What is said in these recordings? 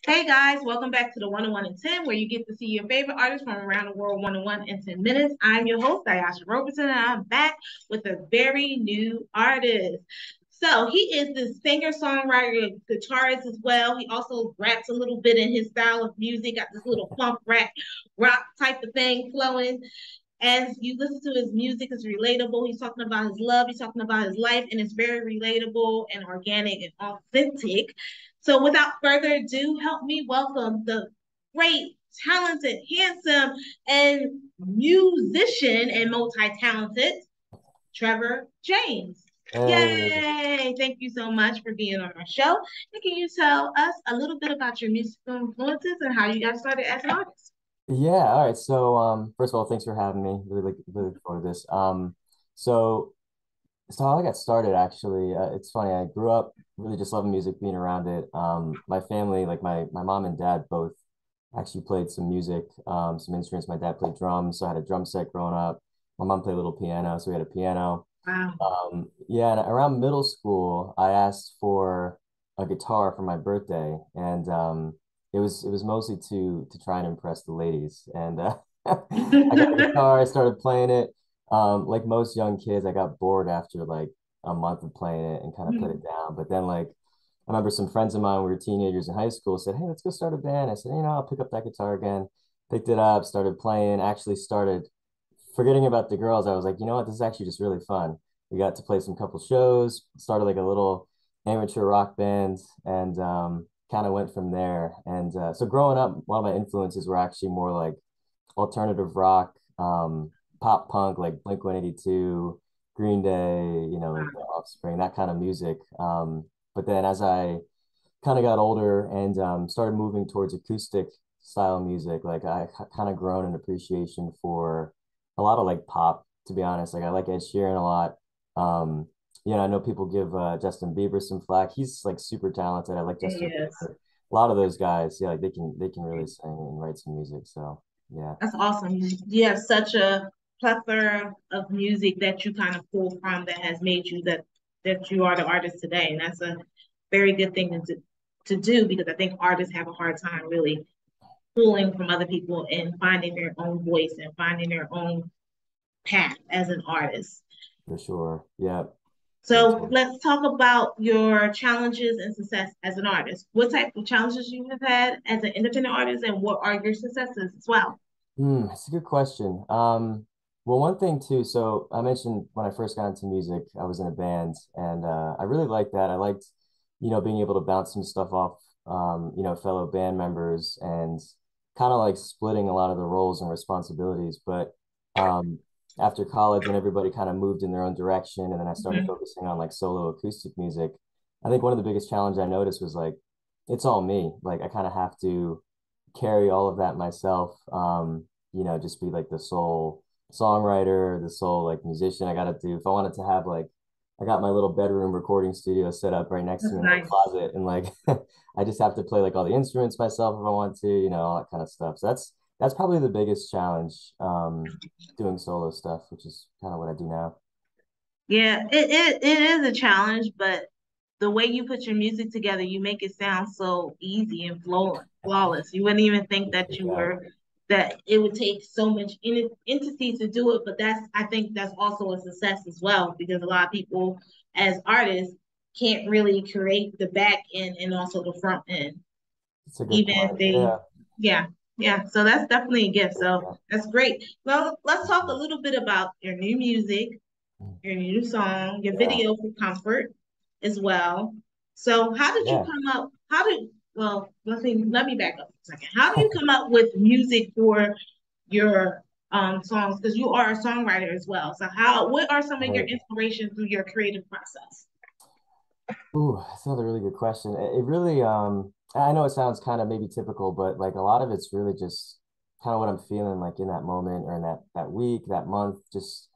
Hey guys, welcome back to the 101 in 10, where you get to see your favorite artists from around the world 101 in 10 minutes. I'm your host, Ayasha Roberson, and I'm back with a very new artist. So he is the singer, songwriter, guitarist as well. He also raps a little bit in his style of music, got this little funk rap rock type of thing flowing. As you listen to his music, it's relatable. He's talking about his love, he's talking about his life, and it's very relatable and organic and authentic. So, without further ado, help me welcome the great, talented, handsome, and musician and multi talented Trevor James. Hey, Yay! Thank you so much for being on our show. And can you tell us a little bit about your musical influences and how you got started as an artist? yeah, all right. First of all, thanks for having me. Really look forward to this. So, so how I got started, actually, it's funny. I grew up really just loving music, being around it. My family, like my mom and dad, both actually played some music, some instruments. My dad played drums, so I had a drum set growing up. My mom played a little piano, so we had a piano. Wow. Yeah, and around middle school, I asked for a guitar for my birthday, and it was mostly to try and impress the ladies. And I got a guitar, I started playing it. Like most young kids, I got bored after like a month of playing it and kind of put it down. But then like I remember some friends of mine, we were teenagers in high school, said, "Hey, let's go start a band." I said, I'll pick up that guitar again." Picked it up, started playing, actually started forgetting about the girls. I was like, you know what, this is actually just really fun. We got to play some couple shows, started like a little amateur rock band, and kind of went from there. And so growing up, a lot of my influences were actually more like alternative rock, pop punk, like Blink 182, Green Day, like the Offspring, that kind of music. But then as I kind of got older and started moving towards acoustic style music, like I kind of grown an appreciation for a lot of like pop, to be honest. Like I like Ed Sheeran a lot. I know people give Justin Bieber some flack. He's like super talented. I like Justin Yes. Bieber. A lot of those guys, yeah, like they can really sing and write some music. So yeah, That's awesome. You have such a plethora of music that you kind of pull from that has made you that you are the artist today. And that's a very good thing to do because I think artists have a hard time really pulling from other people and finding their own voice and finding their own path as an artist. for sure. Yeah, yeah, So totally. let's talk about your challenges and success as an artist. What type of challenges you have had as an independent artist and what are your successes as well? That's a good question. Well, one thing too, so I mentioned when I first got into music, I was in a band and I really liked that. I liked, being able to bounce some stuff off, fellow band members and kind of like splitting a lot of the roles and responsibilities. But um, after college, when everybody kind of moved in their own direction, and then I started Mhm. focusing on like solo acoustic music, I think one of the biggest challenges I noticed was like, it's all me. Like I kind of have to carry all of that myself. Just be like the sole songwriter, the sole like musician. I gotta do if I wanted to have like I got my little bedroom recording studio set up right next to That's me in my nice. closet and like I just have to play like all the instruments myself if I want to, all that kind of stuff. So that's probably the biggest challenge, doing solo stuff, which is kind of what I do now. Yeah, it is a challenge, but the way you put your music together, you make it sound so easy and flawless. You wouldn't even think that Appreciate that. that it would take so much entity to do it. But I think that's also a success as well because a lot of people as artists can't really create the back end and also the front end, It's a good even if point. they, Yeah. yeah, yeah. So that's definitely a gift. So Yeah. that's great. Well, let's talk a Mhm. little bit about your new music, your new song, your Yeah. video for Comfort as well. So how did you Yeah. come up? How did well let me back up a second. How do you come up with music for your songs? Because you are a songwriter as well. So what are some of your Right. inspirations through your creative process? Ooh, that's another really good question. It really, I know it sounds kind of maybe typical, but like a lot of it's really just kind of what I'm feeling like in that moment or in that week, that month, just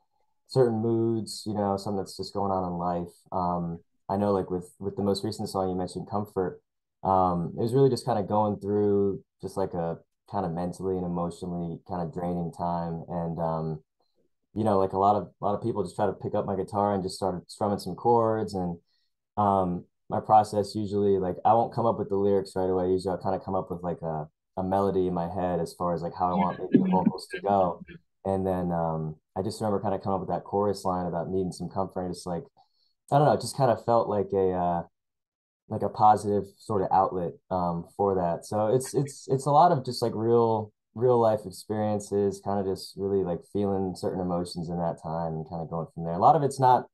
certain moods, something that's just going on in life. I know like with the most recent song you mentioned, Comfort, it was really just kind of going through just like a kind of mentally and emotionally kind of draining time. And like a lot of people just try to pick up my guitar and just started strumming some chords and my process usually like I won't come up with the lyrics right away. Usually I'll kind of come up with like a melody in my head as far as like how I want maybe the vocals to go. And then I just remember kind of coming up with that chorus line about needing some comfort. And just like I don't know, it just kind of felt like a positive sort of outlet for that. So it's a lot of just like real life experiences, kind of just really like feeling certain emotions in that time and kind of going from there. A lot of it's not,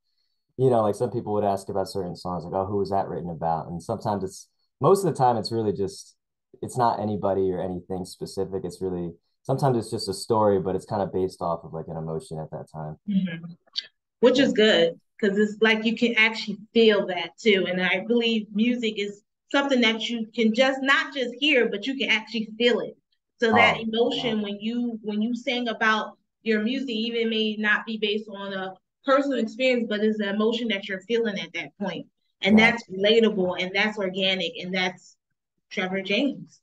like some people would ask about certain songs, like, oh, who was that written about? And sometimes most of the time it's really just, it's not anybody or anything specific. It's really, sometimes it's just a story, but it's kind of based off of like an emotion at that time. Mhm. Which Yeah. is good because it's like you can actually feel that too. And I believe music is something that you can just not just hear, but you can actually feel it. So that Oh, yeah. emotion when you sing about your music, even may not be based on a personal experience, but it's the emotion that you're feeling at that point. And Right. that's relatable and that's organic and that's Trevor James.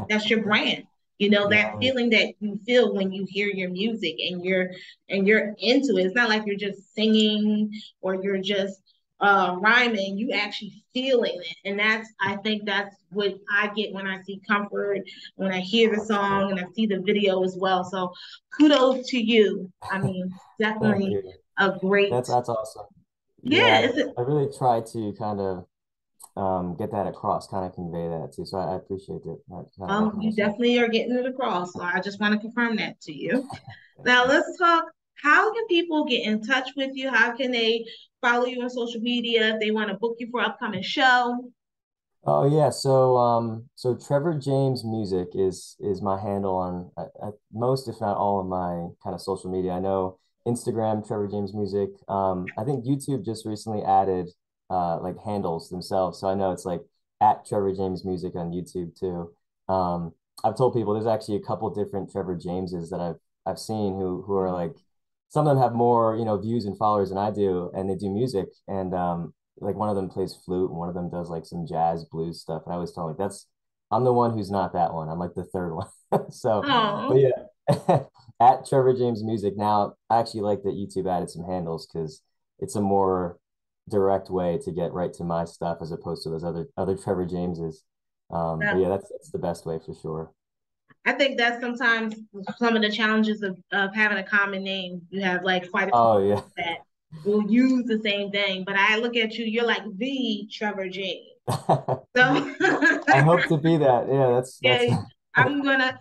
That's your brand. You know, that Yeah. feeling that you feel when you hear your music and you're into it. It's not like you're just singing or you're just rhyming. You actually feeling it. And I think that's what I get when I see Comfort, when I hear the Oh, that's song cool. and I see the video as well. So kudos to you. I mean, Thank definitely you. a great, That's awesome. yeah, Yeah, it's a, I really try to kind of get that across, kind of convey that too. So I appreciate that kind of well, you recognition. definitely are getting it across. So I just want to confirm that to you. Thank Now you. let's talk. How can people get in touch with you? How can they follow you on social media if they want to book you for an upcoming show? Oh yeah, so Trevor James Music is my handle on most, if not all, of my kind of social media. I know Instagram, Trevor James Music. I think YouTube just recently added like handles themselves, so I know it's like at Trevor James Music on YouTube too. I've told people there's actually a couple different Trevor Jameses that I've seen who are like some of them have more views and followers than I do, and they do music and like one of them plays flute and one of them does like some jazz blues stuff. And I always tell them like I'm the one who's not that one. I'm like the third one. So, but Oh, yeah, at Trevor James Music. Now, I actually like that YouTube added some handles because it's a more direct way to get right to my stuff as opposed to those other Trevor Jameses. But yeah, that's the best way for sure. I think that's sometimes some of the challenges of having a common name. You have like quite a few Oh yeah. that will use the same thing, but I look at you, you're like the Trevor James. So I hope to be that. Yeah, that's yeah, I'm gonna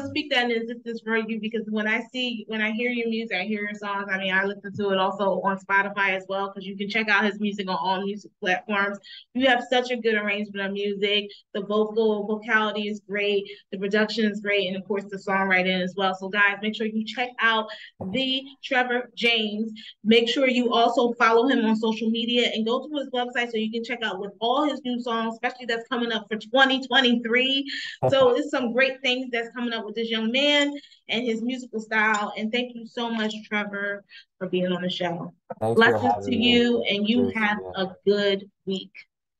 speak that in existence for you because when I hear your music, I hear your songs. I mean, I listen to it also on Spotify as well because you can check out his music on all music platforms. You have such a good arrangement of music. The vocality is great. The production is great, and of course the songwriting as well. So guys, make sure you check out the Trevor James. Make sure you also follow him on social media and go to his website so you can check out with all his new songs, especially that's coming up for 2023. So it's some great things that's coming up with this young man and his musical style. And thank you so much, Trevor, for being on the show. Thanks for Blessings to having me. you, and you Seriously, have yeah. a good week.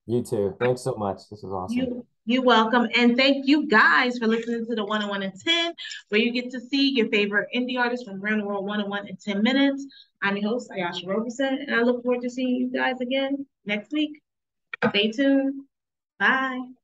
You too. Thanks so much. This is awesome. You're welcome. And thank you guys for listening to the 101 in 10, where you get to see your favorite indie artists from around the world 101 in 10 minutes. I'm your host, Ayasha Roberson, and I look forward to seeing you guys again next week. Stay tuned. Bye.